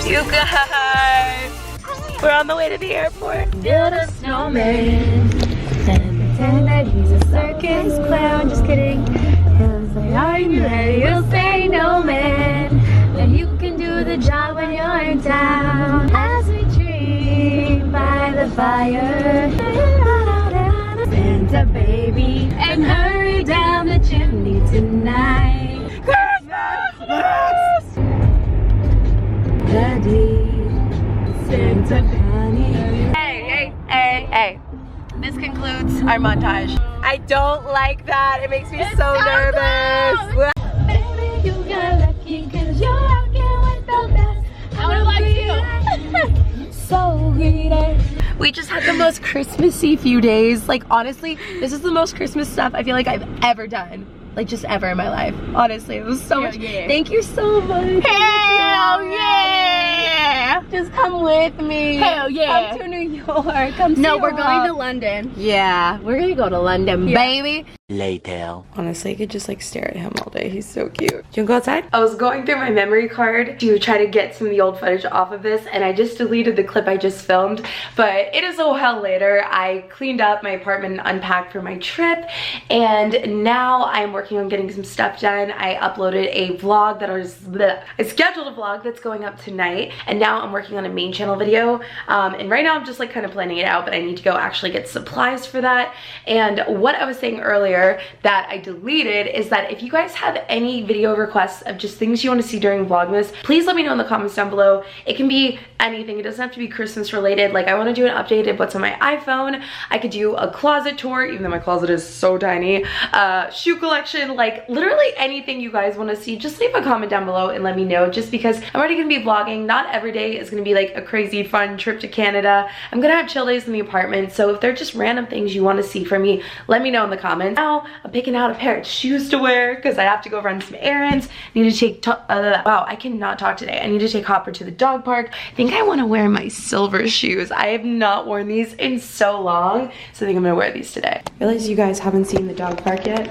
You guys, we're on the way to the airport. Build a snowman and pretend that he's a circus clown. Just kidding. He'll say, are you ready? He'll say, no, man. And you can do the job when you're in town. As we dream by the fire, Santa baby, and hurry down the chimney tonight. Christmas! Daddy, Santa Connie. Hey. This concludes our montage. I don't like that. It makes me so nervous. Baby, you got lucky 'cause you're rocking with the best. I would like you. So greedy. We just had the most Christmassy few days. Like, honestly, this is the most Christmas stuff I feel like I've ever done. Like, just ever in my life. Honestly, it was so much. Yeah. Thank you so much. Hell yeah! Just come with me. Hell yeah. Come to New York. Come see No, we're going to London. Yeah, we're gonna go to London, Yeah. baby. Later. Honestly, I could just like stare at him all day. He's so cute. Do you wanna go outside? I was going through my memory card to try to get some of the old footage off of this, and I just deleted the clip I just filmed, but it is a while later. I cleaned up my apartment and unpacked for my trip, and now I'm working on getting some stuff done. I uploaded a vlog that I scheduled a vlog that's going up tonight, and now I'm working on a main channel video, and right now I'm just like kind of planning it out, but I need to go actually get supplies for that. And what I was saying earlier that I deleted is that if you guys have any video requests of just things you want to see during Vlogmas, please let me know in the comments down below. It can be anything. It doesn't have to be Christmas related. Like, I want to do an update of what's on my iPhone. I could do a closet tour, even though my closet is so tiny. Shoe collection, like literally anything you guys want to see. Just leave a comment down below and let me know, just because I'm already going to be vlogging. Not every day is going to be like a crazy fun trip to Canada. I'm going to have chill days in the apartment. So if they're just random things you want to see from me, let me know in the comments. Now I'm picking out a pair of shoes to wear because I have to go run some errands. I need to take, wow, I cannot talk today. I need to take Hopper to the dog park. I think I want to wear my silver shoes. I have not worn these in so long, so I think I'm gonna wear these today. Realize you guys haven't seen the dog park yet.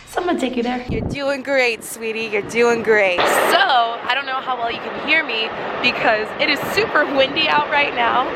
So I'm gonna take you there. You're doing great, sweetie. You're doing great. So, I don't know how well you can hear me because it is super windy out right now.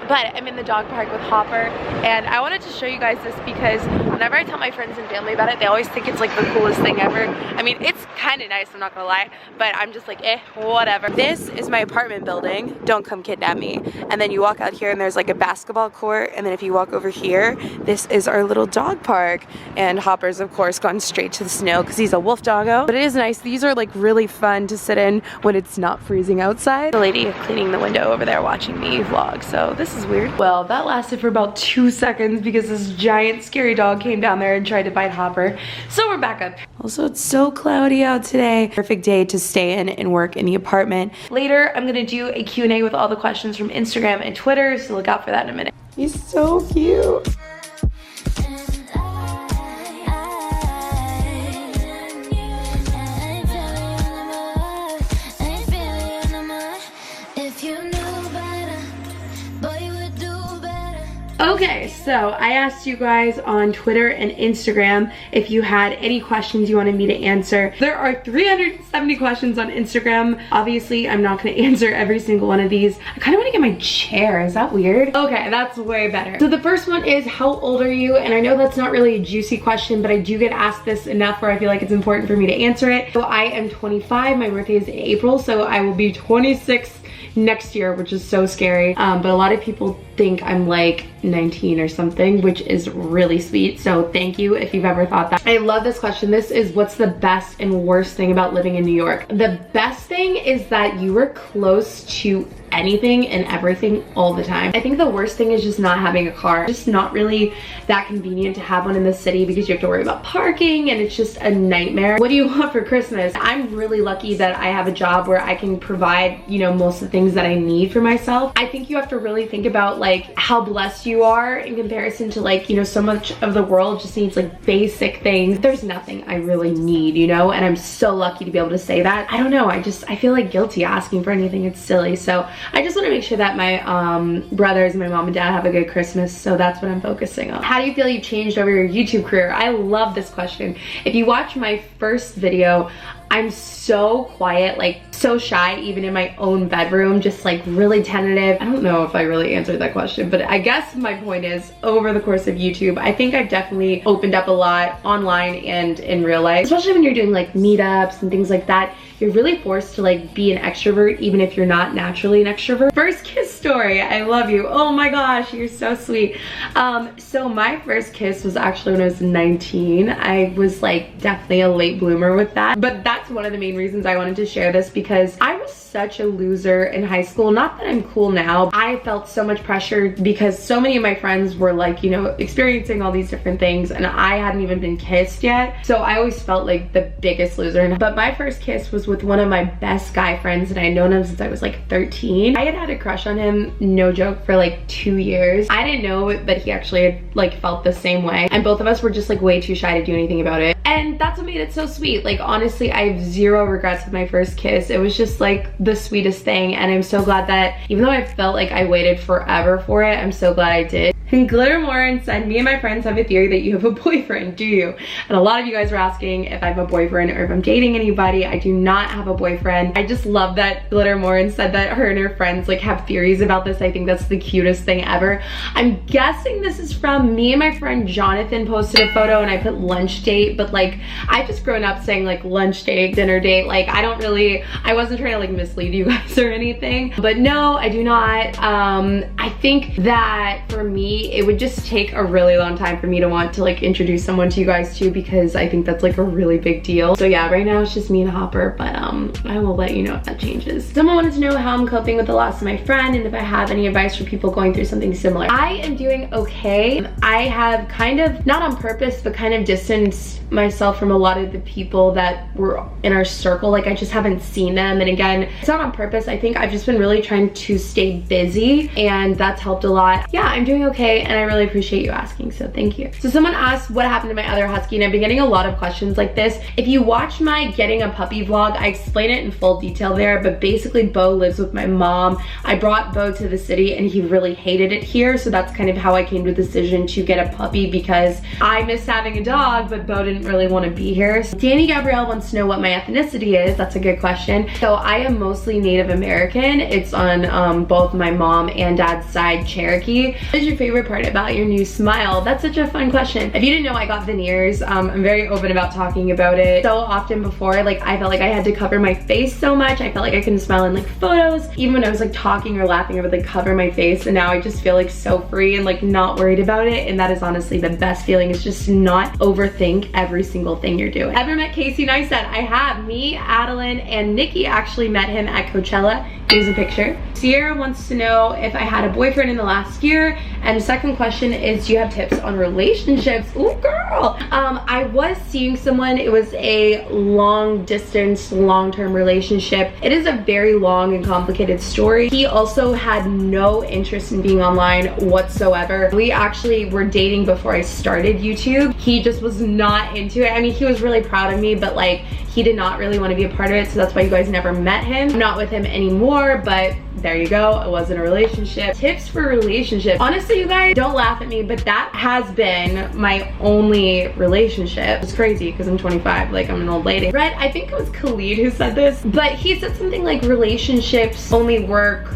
But I'm in the dog park with Hopper, and I wanted to show you guys this because whenever I tell my friends and family about it, they always think it's like the coolest thing ever. I mean, it's kind of nice, I'm not gonna lie, but I'm just like, whatever. This is my apartment building. Don't come kidnap me. And then you walk out here and there's like a basketball court, and then if you walk over here, this is our little dog park. And Hopper's, of course, gone straight to the snow because he's a wolf doggo. But it is nice. These are like really fun to sit in when it's not freezing outside. The lady cleaning the window over there watching me vlog, so this is weird. Well, that lasted for about 2 seconds because this giant scary dog came down there and tried to bite Hopper. So we're back up. Also, it's so cloudy out today. Perfect day to stay in and work in the apartment. Later, I'm gonna do a Q&A with all the questions from Instagram and Twitter, so look out for that in a minute. He's so cute. Okay, so I asked you guys on Twitter and Instagram if you had any questions you wanted me to answer. There are 370 questions on Instagram. Obviously, I'm not gonna answer every single one of these. I kind of want to get my chair. Is that weird? Okay, that's way better. So the first one is, how old are you? And I know that's not really a juicy question, but I do get asked this enough where I feel like it's important for me to answer it. So I am 25. My birthday is in April, so I will be 26 next year, which is so scary. But a lot of people think I'm like 19 or something, which is really sweet. So thank you if you've ever thought that. I love this question. This is, what's the best and worst thing about living in New York? The best thing is that you are close to anything and everything all the time. I think the worst thing is just not having a car. Just not really that convenient to have one in the city because you have to worry about parking and it's just a nightmare. What do you want for Christmas? I'm really lucky that I have a job where I can provide, you know, most of the things that I need for myself. I think you have to really think about like how blessed you are in comparison to like, you know, so much of the world just needs like basic things. There's nothing I really need, you know, and I'm so lucky to be able to say that. I don't know, I feel like guilty asking for anything. It's silly. So I just want to make sure that my brothers and my mom and dad have a good Christmas, so that's what I'm focusing on. How do you feel you've changed over your YouTube career? I love this question. If you watch my first video, I'm so quiet, like so shy, even in my own bedroom, just like really tentative. I don't know if I really answered that question, but I guess my point is, over the course of YouTube, I think I've definitely opened up a lot online and in real life, especially when you're doing like meetups and things like that. You're really forced to like be an extrovert even if you're not naturally an extrovert. First kiss story, I love you. Oh my gosh, you're so sweet. So my first kiss was actually when I was 19. I was like definitely a late bloomer with that, but that's one of the main reasons I wanted to share this, because I was such a loser in high school. Not that I'm cool now. I felt so much pressure because so many of my friends were like, you know, experiencing all these different things and I hadn't even been kissed yet. So I always felt like the biggest loser. But my first kiss was with one of my best guy friends, and I'd known him since I was like 13. I had had a crush on him, no joke, for like 2 years. I didn't know that he actually had like felt the same way, and both of us were just like way too shy to do anything about it. And that's what made it so sweet. Like honestly, I have zero regrets with my first kiss. It was just like the sweetest thing, and I'm so glad that even though I felt like I waited forever for it, I'm so glad I did. And Glitter Morin said, me and my friends have a theory that you have a boyfriend, do you? And a lot of you guys were asking if I have a boyfriend or if I'm dating anybody. I do not have a boyfriend. I just love that Glitter Morin said that her and her friends like have theories about this. I think that's the cutest thing ever. I'm guessing this is from me and my friend Jonathan posted a photo and I put lunch date, but like I've just grown up saying like lunch date, dinner date. Like I wasn't trying to like mislead you guys or anything, but no, I do not. I think that for me, it would just take a really long time for me to want to like introduce someone to you guys too, because I think that's like a really big deal. So yeah, right now it's just me and Hopper, but I will let you know if that changes. Someone wanted to know how I'm coping with the loss of my friend and if I have any advice for people going through something similar. I am doing okay. I have kind of, not on purpose, but kind of distanced myself from a lot of the people that were in our circle. Like I just haven't seen them, and again, it's not on purpose. I think I've just been really trying to stay busy, and that's helped a lot. Yeah, I'm doing okay, and I really appreciate you asking, so thank you. So someone asked what happened to my other husky, and I've been getting a lot of questions like this. If you watch my getting a puppy vlog, I explain it in full detail there, but basically Bo lives with my mom. I brought Bo to the city and he really hated it here, so that's kind of how I came to the decision to get a puppy, because I miss having a dog, but Bo didn't really want to be here. So Danny Gabrielle wants to know what my ethnicity is. That's a good question. So I am mostly Native American. It's on both my mom and dad's side Cherokee. What is your favorite part about your new smile? That's such a fun question. If you didn't know, I got veneers. I'm very open about talking about it. So often before, like I felt like I had to cover my face so much. I felt like I couldn't smile in like photos. Even when I was like talking or laughing, I would like cover my face, and now I just feel like so free and like not worried about it, and that is honestly the best feeling, is just not overthink every single thing you're doing. Ever met Casey Neistat? I have. Me, Adelaine, and Nikki actually met him at Coachella. Here's a picture. Sierra wants to know if I had a boyfriend in the last year, and the second question is, do you have tips on relationships? Ooh, girl. I was seeing someone. It was a long distance, long-term relationship. It is a very long and complicated story. He also had no interest in being online whatsoever. We actually were dating before I started YouTube. He just was not into it. I mean, he was really proud of me, but like he did not really want to be a part of it, so that's why you guys never met him. I'm not with him anymore, but there you go. It wasn't a relationship. Tips for relationship. Honestly, you guys, don't laugh at me, but that has been my only relationship. It's crazy because I'm 25, like I'm an old lady. Red, I think it was Khalid who said this, but he said something like relationships only work,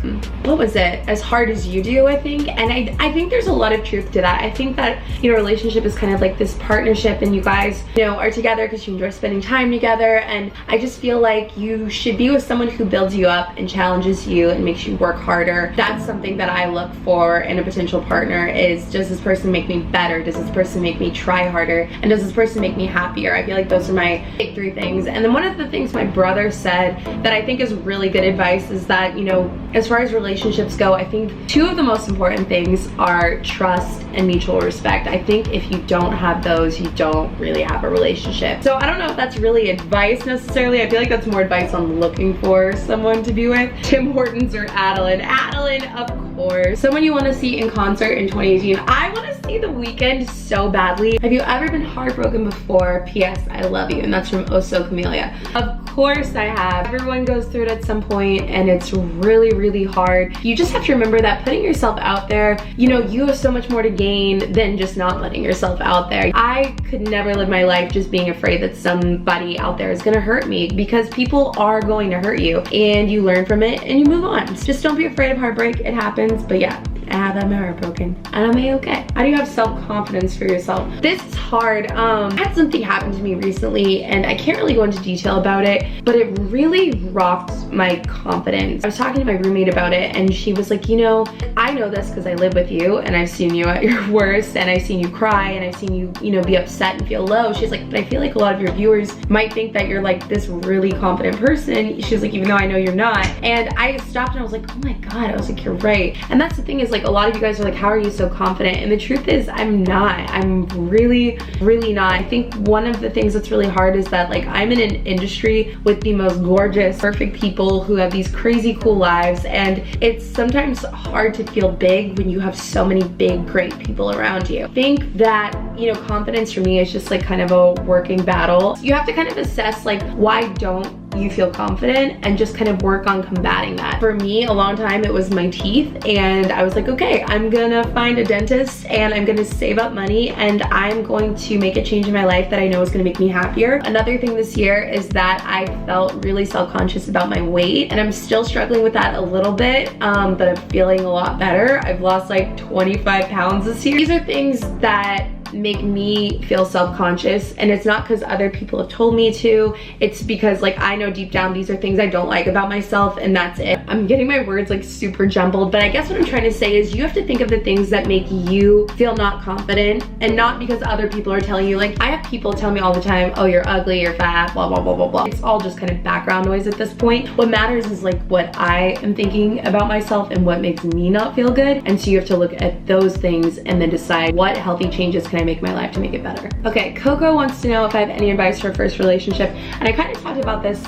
what was it? As hard as you do, I think. And I think there's a lot of truth to that. I think that, you know, relationship is kind of like this partnership, and you guys, you know, are together because you enjoy spending time together. And I just feel like you should be with someone who builds you up and challenges you and makes you work harder. That's something that I look for in a potential partner, is, does this person make me better? Does this person make me try harder? And does this person make me happier? I feel like those are my big three things. And then one of the things my brother said that I think is really good advice is that, you know, as far as relationships go, I think two of the most important things are trust and mutual respect. I think if you don't have those, you don't really have a relationship. So I don't know if that's really advice necessarily. I feel like that's more advice on looking for someone to be with. Tim Hortons or Adelaine? Adelaine, of or someone you want to see in concert in 2018. I want to see The Weeknd so badly. Have you ever been heartbroken before? P.S. I love you. And that's from Oh So Camellia. Of course I have. Everyone goes through it at some point, and it's really, really hard. You just have to remember that putting yourself out there, you know, you have so much more to gain than just not letting yourself out there. I could never live my life just being afraid that somebody out there is gonna hurt me, because people are going to hurt you, and you learn from it and you move on. Just don't be afraid of heartbreak. It happens. But yeah, I have had my heart broken, and I'm okay. How do you have self-confidence for yourself? This is hard. I had something happen to me recently, and I can't really go into detail about it, but it really rocked my confidence. I was talking to my roommate about it, and she was like, you know, I know this because I live with you, and I've seen you at your worst, and I've seen you cry, and I've seen you, you know, be upset and feel low. She's like, but I feel like a lot of your viewers might think that you're like this really confident person. She's like, even though I know you're not. And I stopped and I was like, oh my God, I was like, you're right. And that's the thing is, like, a lot of you guys are like, how are you so confident? And the truth is, I'm not. I'm really, really not. I think one of the things that's really hard is that, like, I'm in an industry with the most gorgeous, perfect people who have these crazy cool lives, and it's sometimes hard to feel big when you have so many big, great people around you. I think that, you know, confidence for me is just like kind of a working battle. You have to kind of assess, like, why don't you feel confident, and just kind of work on combating that. For me, a long time it was my teeth, and I was like, okay, I'm gonna find a dentist, and I'm gonna save up money, and I'm going to make a change in my life that I know is gonna make me happier. Another thing this year is that I felt really self-conscious about my weight, and I'm still struggling with that a little bit, but I'm feeling a lot better. I've lost like 25 pounds this year. These are things that make me feel self-conscious, and it's not because other people have told me to. It's because, like, I know deep down these are things I don't like about myself, and that's it. I'm getting my words like super jumbled, but I guess what I'm trying to say is you have to think of the things that make you feel not confident, and not because other people are telling you. Like, I have people tell me all the time, oh, you're ugly, you're fat, blah blah blah blah blah. It's all just kind of background noise at this point. What matters is like what I am thinking about myself and what makes me not feel good, and so you have to look at those things and then decide what healthy changes can I make my life to make it better. Okay, Coco wants to know if I have any advice for a first relationship, and I kind of talked about this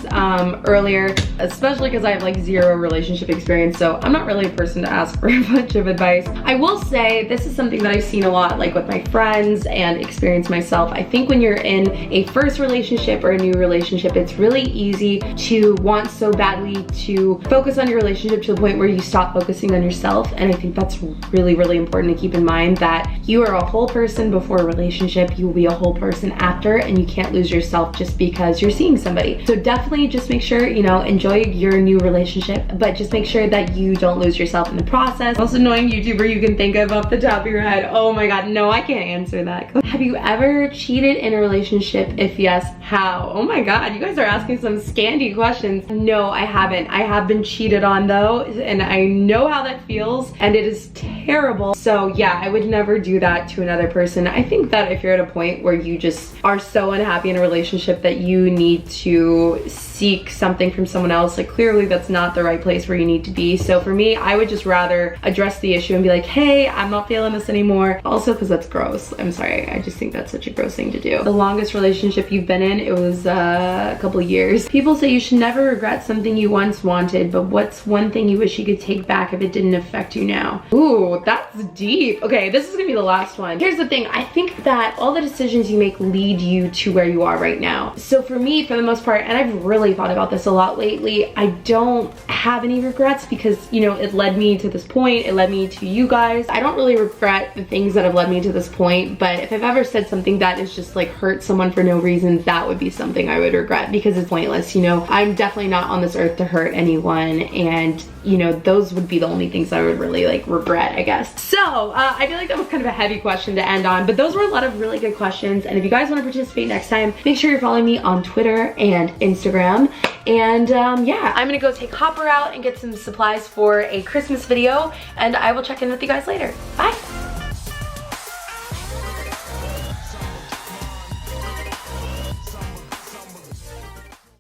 earlier, especially because I have like zero relationship experience, so I'm not really a person to ask for a bunch of advice. I will say this is something that I've seen a lot, like with my friends, and experienced myself. I think when you're in a first relationship or a new relationship, it's really easy to want so badly to focus on your relationship to the point where you stop focusing on yourself, and I think that's really, really important to keep in mind, that you are a whole person before a relationship, you will be a whole person after, and you can't lose yourself just because you're seeing somebody. So definitely just make sure, you know, enjoy your new relationship, but just make sure that you don't lose yourself in the process. Most annoying YouTuber you can think of off the top of your head. Oh my God, no, I can't answer that. Have you ever cheated in a relationship? If yes, how? Oh my God, you guys are asking some scandy questions. No, I haven't. I have been cheated on though, and I know how that feels, and it is terrible. So yeah, I would never do that to another person. I think that if you're at a point where you just are so unhappy in a relationship that you need to seek something from someone else, like clearly that's not the right place where you need to be. So for me, I would just rather address the issue and be like, hey, I'm not feeling this anymore. Also, because that's gross. I'm sorry, I just think that's such a gross thing to do. The longest relationship you've been in, it was a couple years. People say you should never regret something you once wanted, but what's one thing you wish you could take back if it didn't affect you now? Ooh, that's deep. Okay, this is gonna be the last one. Here's the thing, I think that all the decisions you make lead you to where you are right now. So for me, for the most part, and I've really thought about this a lot lately, I don't have any regrets because, you know, it led me to this point, it led me to you guys. I don't really regret the things that have led me to this point, but if I've ever said something that is just like hurt someone for no reason, that would be something I would regret, because it's pointless, you know. I'm definitely not on this earth to hurt anyone, and you know, those would be the only things I would really like regret, I guess. So I feel like that was kind of a heavy question to end on, but those were a lot of really good questions, and if you guys want to participate next time, make sure you're following me on Twitter and Instagram. And yeah, I'm gonna go take Hopper out and get some supplies for a Christmas video, and I will check in with you guys later. Bye.